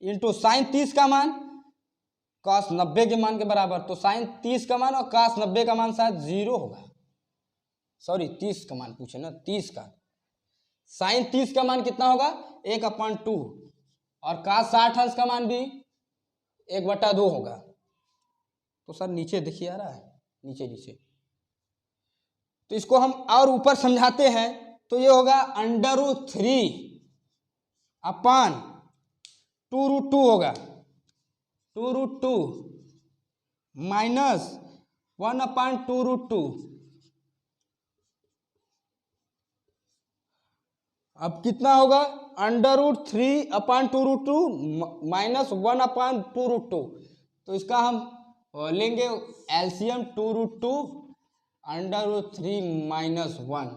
इंटू साइन 30 का मान cos 90 के मान के बराबर। तो साइन 30 का मान और cos 90 का मान शायद 0 होगा, सॉरी 30 का मान पूछे ना, 30 का। साइन 30 का मान कितना होगा? 1/2, और cos 60 अंश का मान भी 1/2 होगा। तो सर नीचे देखिए आ रहा है, नीचे नीचे, तो इसको हम और ऊपर समझाते हैं तो ये होगा √3/2√2 होगा, 2√2 माइनस 1/2√2। अब कितना होगा? √3/2√2 माइनस 1/2√2। तो इसका हम लेंगे एलसीएम 2√2 √3 माइनस 1।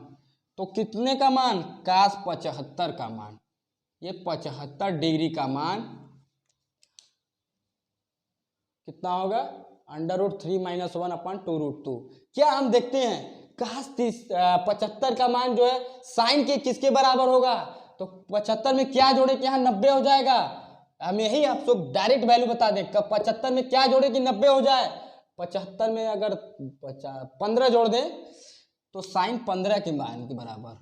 तो कितने का मान? cos 75 का मान, ये 75 डिग्री का मान कितना होगा? √3 माइनस 1/2√2। क्या हम देखते हैं cos 75 का मान जो है साइन के किसके बराबर होगा? तो 75 में क्या जोड़े कि यहाँ 90 हो जाएगा। हम यही आपको डायरेक्ट वैल्यू बता दें, 75 में क्या जोड़े कि 90 हो जाए। 75 में अगर 15 जोड़ दें तो साइन 15 के मान के बराबर।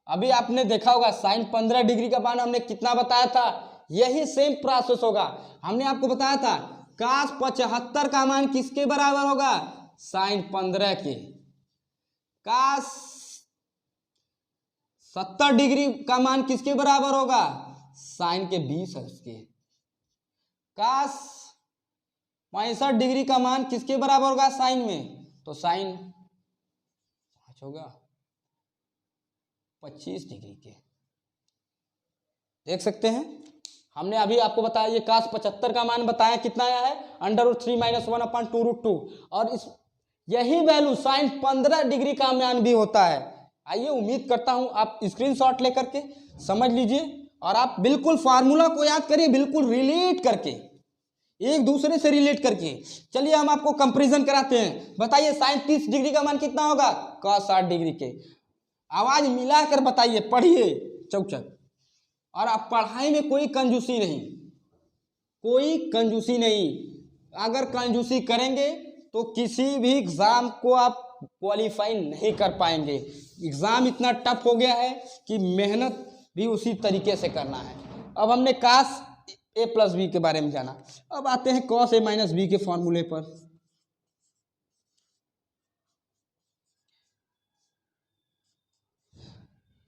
अभी आपने देखा होगा साइन 15 डिग्री का मान हमने कितना बताया था, यही सेम प्रोसेस होगा। हमने आपको बताया था cos 75 का मान किसके बराबर होगा? साइन 15 के। cos 70 डिग्री का मान किसके बराबर होगा? साइन के 20 अंश के। cos 65 डिग्री का मान किसके बराबर होगा साइन में? तो साइन 5 होगा 25 डिग्री के। देख सकते हैं, हमने अभी आपको बताया ये cos 75 का मान बताया कितना आया है? √3 माइनस 1/2√2। और इस यही वैल्यू साइन 15 डिग्री का मान भी होता है। आइए, उम्मीद करता हूँ आप स्क्रीनशॉट लेकर के समझ लीजिए और आप बिल्कुल फार्मूला को याद करिए, बिल्कुल रिलेट करके, एक दूसरे से रिलेट करके। चलिए हम आपको कंपैरिजन कराते हैं। बताइए साइन 30 डिग्री का मान कितना होगा? cos 60 डिग्री के। आवाज मिलाकर बताइए, पढ़िए चौचक। और आप पढ़ाई में कोई कंजूसी नहीं, कोई कंजूसी नहीं। अगर कंजूसी करेंगे तो किसी भी एग्जाम को आप क्वालिफाई नहीं कर पाएंगे। एग्जाम इतना टफ हो गया है कि मेहनत भी उसी तरीके से करना है। अब हमने काश ए प्लस बी के बारे में जाना, अब आते हैं कॉस ए माइनस बी के फॉर्मूले पर।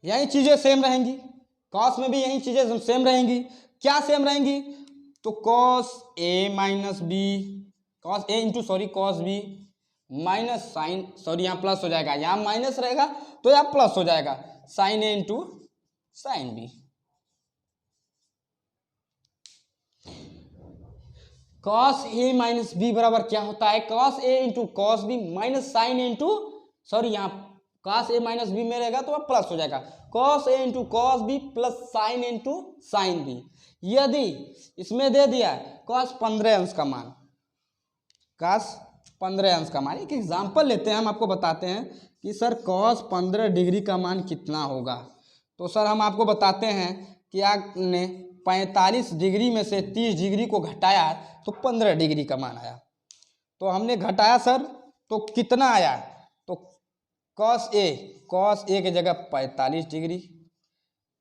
यही चीजें सेम रहेंगी, कॉस में भी यही चीजें सेम रहेंगी। क्या सेम रहेंगी? तो cos A minus B, cos A into cos B minus sin, यहाँ प्लस हो जाएगा, यहाँ माइनस रहेगा तो यहाँ प्लस हो जाएगा, sin A into sign B. Cos A minus B बराबर क्या होता है? Cos A into cos B minus sin A into, यहाँ कॉस ए माइनस बी में रहेगा तो अब प्लस हो जाएगा, cos A into cos B plus sin into sign B. यदि इसमें दे दिया कॉस 15 अंश का मान, कॉस 15 अंश का मान, एक एग्जाम्पल लेते हैं, हम आपको बताते हैं कि सर कॉस 15 डिग्री का मान कितना होगा। तो सर हम आपको बताते हैं कि आपने 45 डिग्री में से 30 डिग्री को घटाया तो 15 डिग्री का मान आया। तो हमने घटाया सर तो कितना आया? तो कॉस ए की जगह 45 डिग्री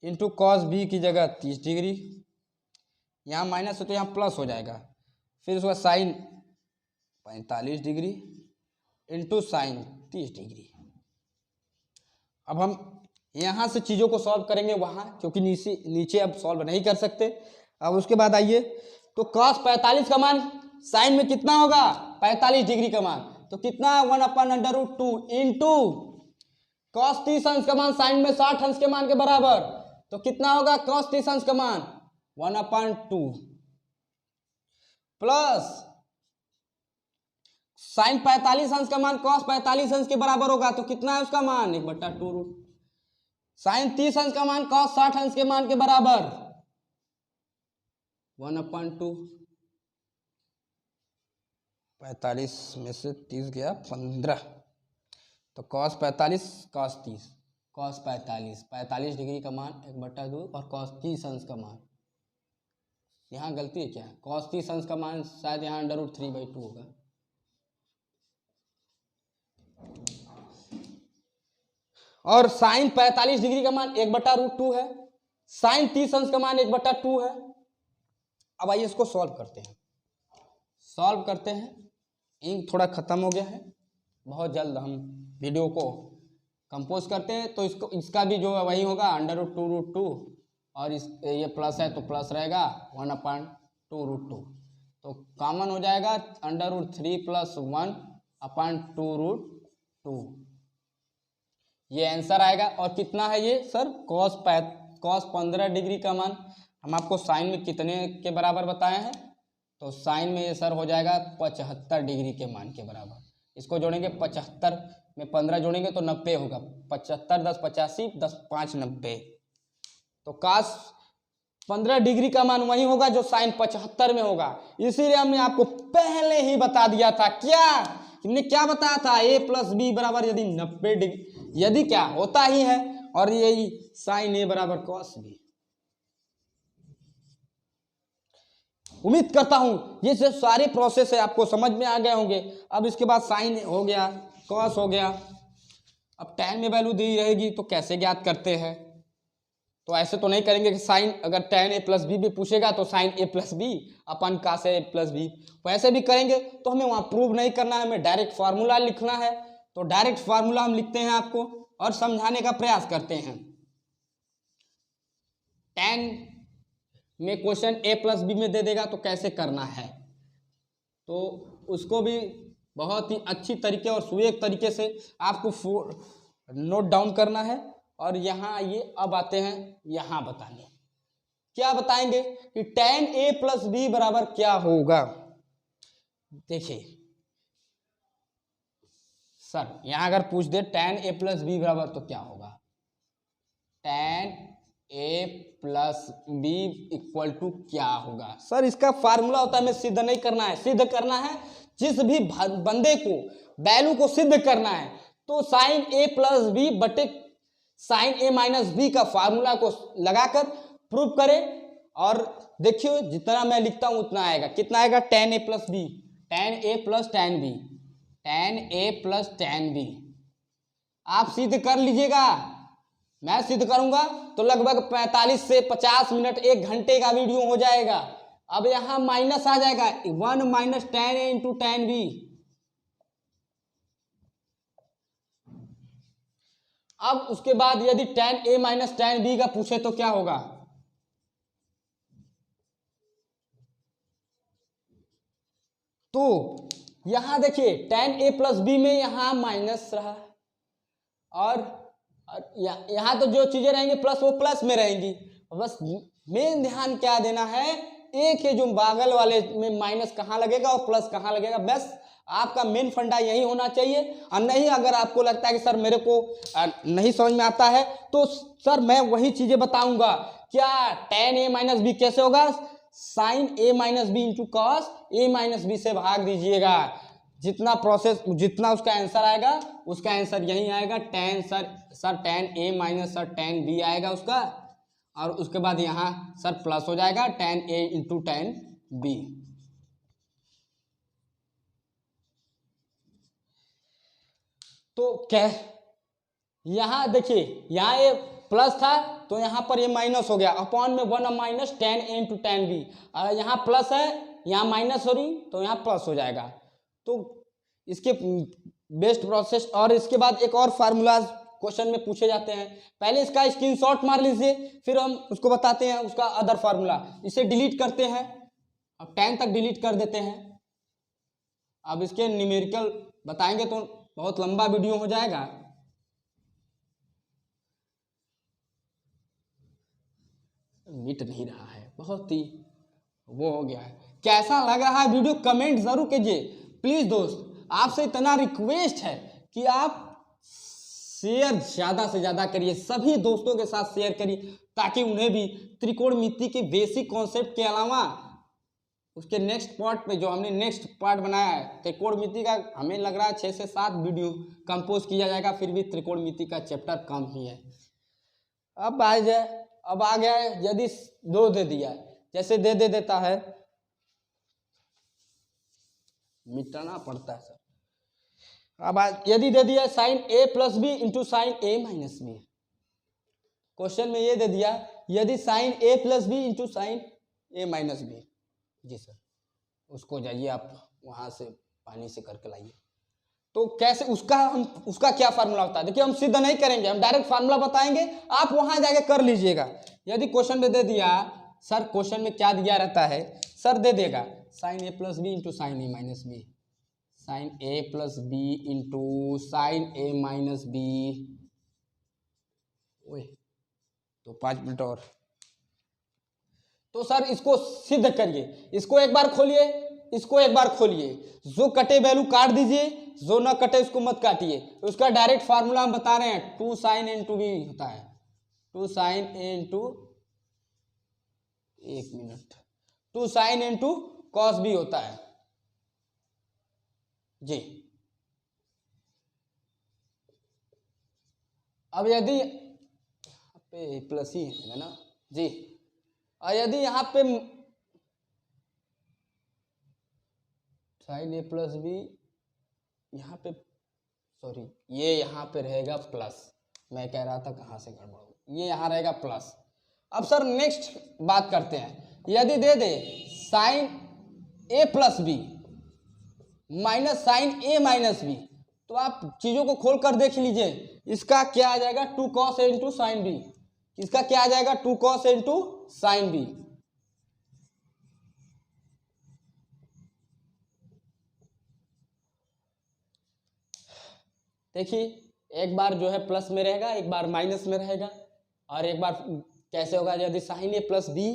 इंटू कॉस बी की जगह 30 डिग्री, यहाँ माइनस है तो यहाँ प्लस हो जाएगा, फिर उसका sine 45 degree into sine 30 degree. अब हम यहाँ से चीज़ों को सॉल्व करेंगे वहाँ, क्योंकि नीचे अब सॉल्व नहीं कर सकते। अब उसके बाद आइए, तो cos 45 का मान साइन में कितना होगा? 45 डिग्री का मान, तो कितना? 1/√2 इंटू cos 30 अंश का मान साइन में 60 अंश के मान के बराबर, तो कितना होगा cos 30 अंश का मान? 1/2 प्लस साइन 45 अंश का मान cos 45 अंश के बराबर होगा, तो कितना है उसका मान? 1/2 साइन 30 अंश का मान cos 60 अंश के मान के बराबर 1/2, 45 में से 30 गया 15, तो cos 45 cos 30, cos 45 डिग्री का मान 1/2 और cos 30 अंश का मान, यहाँ गलती है क्या? cos 30 अंश का मान शायद यहाँ √3/2 होगा। और साइन 45 डिग्री का मान 1/√2 है, साइन 30 अंश का मान 1/2 है। अब आइए इसको सॉल्व करते हैं। इंक थोड़ा खत्म हो गया है, बहुत जल्द हम वीडियो को कंपोज करते हैं, तो इसका भी जो है वही होगा √2√2, और ये प्लस है तो प्लस रहेगा 1/2√2, तो कॉमन हो जाएगा √3 + 1/2√2, ये आंसर आएगा। और कितना है ये सर? cos 15 डिग्री का मान हम आपको साइन में कितने के बराबर बताए हैं? तो साइन में ये सर हो जाएगा 75 डिग्री के मान के बराबर। इसको जोड़ेंगे 75 में 15 जोड़ेंगे तो 90 होगा, 75 10 85 10 5 90, तो cos 15 डिग्री का मान वही होगा जो साइन 75 में होगा। इसीलिए हमने आपको पहले ही बता दिया था, क्या हमने क्या बताया था? a + b बराबर यदि 90 डिग्री, यदि क्या होता ही है, और यही साइन a बराबर cos b। उम्मीद करता हूं ये जो सारे प्रोसेस है आपको समझ में आ गए होंगे। अब इसके बाद साइन हो गया, cos हो गया, अब tan में वैल्यू दी रहेगी तो कैसे ज्ञात करते हैं? तो ऐसे तो नहीं करेंगे कि साइन, अगर tan a + b भी पूछेगा तो साइन a + b अपन cos a + b, वैसे भी करेंगे तो हमें वहां प्रूव नहीं करना है, हमें डायरेक्ट फार्मूला लिखना है। तो डायरेक्ट फार्मूला हम लिखते हैं आपको और समझाने का प्रयास करते हैं। tan में क्वेश्चन a + b में दे देगा तो कैसे करना है, तो उसको भी बहुत ही अच्छी तरीके और सुएक तरीके से आपको नोट डाउन करना है। और यहाँ ये अब आते हैं यहाँ बताने, क्या बताएंगे कि tan a + b बराबर क्या होगा। देखिए सर यहाँ अगर पूछ दे tan a + b बराबर तो क्या होगा, tan a plus B equal to क्या होगा। सर इसका फार्मूला होता है, हमें सिद्ध नहीं करना है, सिद्ध करना है जिस भी बंदे को वैल्यू को सिद्ध करना है तो साइन ए प्लस बी बटे साइन ए माइनस बी का फार्मूला को लगाकर प्रूव करें। और देखिए जितना मैं लिखता हूं उतना आएगा। कितना आएगा? tan a plus B, tan a plus tan b, tan a plus tan b। आप सिद्ध कर लीजिएगा, मैं सिद्ध करूंगा तो लगभग 45 से 50 मिनट 1 घंटे का वीडियो हो जाएगा। अब यहां माइनस आ जाएगा 1 minus tan a into tan b। अब उसके बाद यदि tan a minus tan b का पूछे तो क्या होगा? तो यहां देखिए tan a प्लस बी में यहां माइनस रहा और यहां तो जो चीजें रहेंगी प्लस वो प्लस में रहेंगी। बस मेन ध्यान क्या देना है, एक है जो बागल वाले में माइनस कहां लगेगा और प्लस कहां लगेगा, बस आपका मेन फंडा यही होना चाहिए। और नहीं अगर आपको लगता है कि सर मेरे को नहीं समझ में आता है तो सर मैं वही चीजें बताऊंगा। क्या tan a माइनस बी कैसे होगा? Sine a minus B into cos a minus B से भाग दीजिएगा। जितना प्रोसेस जितना उसका आंसर आएगा उसका आंसर यही आएगा। Sir tan a minus sir tan b आएगा उसका, और उसके बाद यहाँ सर प्लस हो जाएगा tan a into tan b। तो क्या यहाँ देखिए यहाँ ये प्लस था तो यहाँ पर ये माइनस हो गया, अपॉन में 1 minus tan a into tan b। और यहाँ प्लस है यहाँ माइनस हो रही तो यहाँ प्लस हो जाएगा। तो इसके बेस्ट प्रोसेस। और इसके बाद एक और फार्मूला क्वेश्चन में पूछे जाते हैं, पहले इसका स्क्रीनशॉट मार लीजिए फिर हम उसको बताते हैं उसका अदर फार्मूला। इसे डिलीट करते हैं, अब 10 तक डिलीट कर देते हैं। अब इसके न्यूमेरिकल बताएंगे तो बहुत लंबा वीडियो हो जाएगा। मिट नहीं रहा है, बहुत ही वो हो गया है। कैसा लग रहा है वीडियो कमेंट जरूर कीजिए प्लीज दोस्त। आपसे इतना रिक्वेस्ट है कि आप शेयर ज्यादा से ज्यादा करिए, सभी दोस्तों के साथ शेयर करिए ताकि उन्हें भी त्रिकोणमिति के बेसिक कॉन्सेप्ट के अलावा उसके नेक्स्ट पार्ट में जो हमने नेक्स्ट पार्ट बनाया है त्रिकोणमिति का, हमें लग रहा है 6 से 7 वीडियो कंपोज किया जाएगा, फिर भी त्रिकोणमिति का चैप्टर कम ही है। अब आ गया है यदि 2 दे दिया जैसे देता है, मिटाना पड़ता है सर। अब यदि दे दिया sine a plus B into sine a minus B, question में ये दे दिया यदि sign a plus B into sine a minus B. जी सर, उसको जाइए आप वहां से पानी से करके लाइए। तो कैसे उसका क्या फार्मूला होता है? देखिए हम सिद्ध नहीं करेंगे, हम डायरेक्ट फार्मूला बताएंगे, आप वहां जाके कर लीजिएगा। यदि क्वेश्चन में दे दिया सर, क्वेश्चन में क्या दिया रहता है सर, दे देगा sine a plus B into sine a minus B, sine a plus B into sine a minus B. ओए तो 5 मिनट और। तो सर इसको सिद्ध करिए, इसको एक बार खोलिए, इसको एक बार खोलिए, जो कटे वैल्यू काट दीजिए, जो ना कटे उसको मत काटिए। उसका डायरेक्ट फार्मूला हम बता रहे हैं, 2 साइन a इंटू बी होता है, 2 sign a into 1 minute 2 sine into cos B होता है जी। अब यदि पे प्लस ही है ना जी, और यदि यहाँ पे साइन a प्लस बी, यहाँ पे सॉरी ये यहाँ पे रहेगा प्लस, मैं कह रहा था कहाँ से गड़बड़ हो, ये यहाँ रहेगा प्लस। अब सर नेक्स्ट बात करते हैं, यदि दे दे sin a plus B minus sign a minus B, तो आप चीजों को खोल कर देख लीजिए, इसका क्या आ जाएगा 2 cos a into sign B, इसका क्या आ जाएगा 2 cos a into sign B. देखिए एक बार जो है प्लस में रहेगा, एक बार माइनस में रहेगा, और एक बार कैसे होगा यदि sign a plus B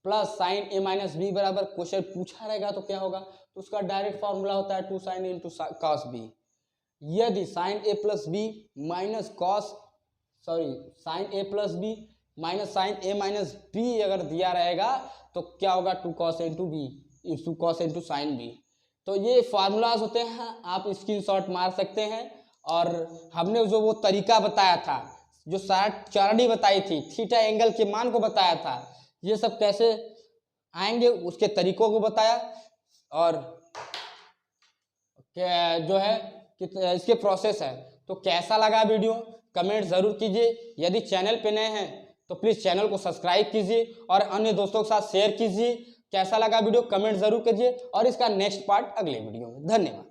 plus sine a minus B बराबर क्वेश्चन पूछा रहेगा तो क्या होगा, तो उसका डायरेक्ट फॉर्मूला होता है 2 sign a into cos B. यदि sign a plus B minus cos sorry sin A plus B minus sin A minus B अगर दिया रहेगा तो क्या होगा, 2 cos into B into cos into sign B. तो ये फार्मूलाज होते हैं, आप स्क्रीनशॉट मार सकते हैं। और हमने जो वो तरीका बताया था, जो सरणी बताई थी, थीटा एंगल के मान को बताया था, ये सब कैसे आएंगे उसके तरीकों को बताया। और जो है इसके प्रोसेस है। तो कैसा लगा वीडियो कमेंट ज़रूर कीजिए। यदि चैनल पे नए हैं तो प्लीज़ चैनल को सब्सक्राइब कीजिए और अन्य दोस्तों के साथ शेयर कीजिए। कैसा लगा वीडियो कमेंट ज़रूर कीजिए और इसका नेक्स्ट पार्ट अगले वीडियो में। धन्यवाद।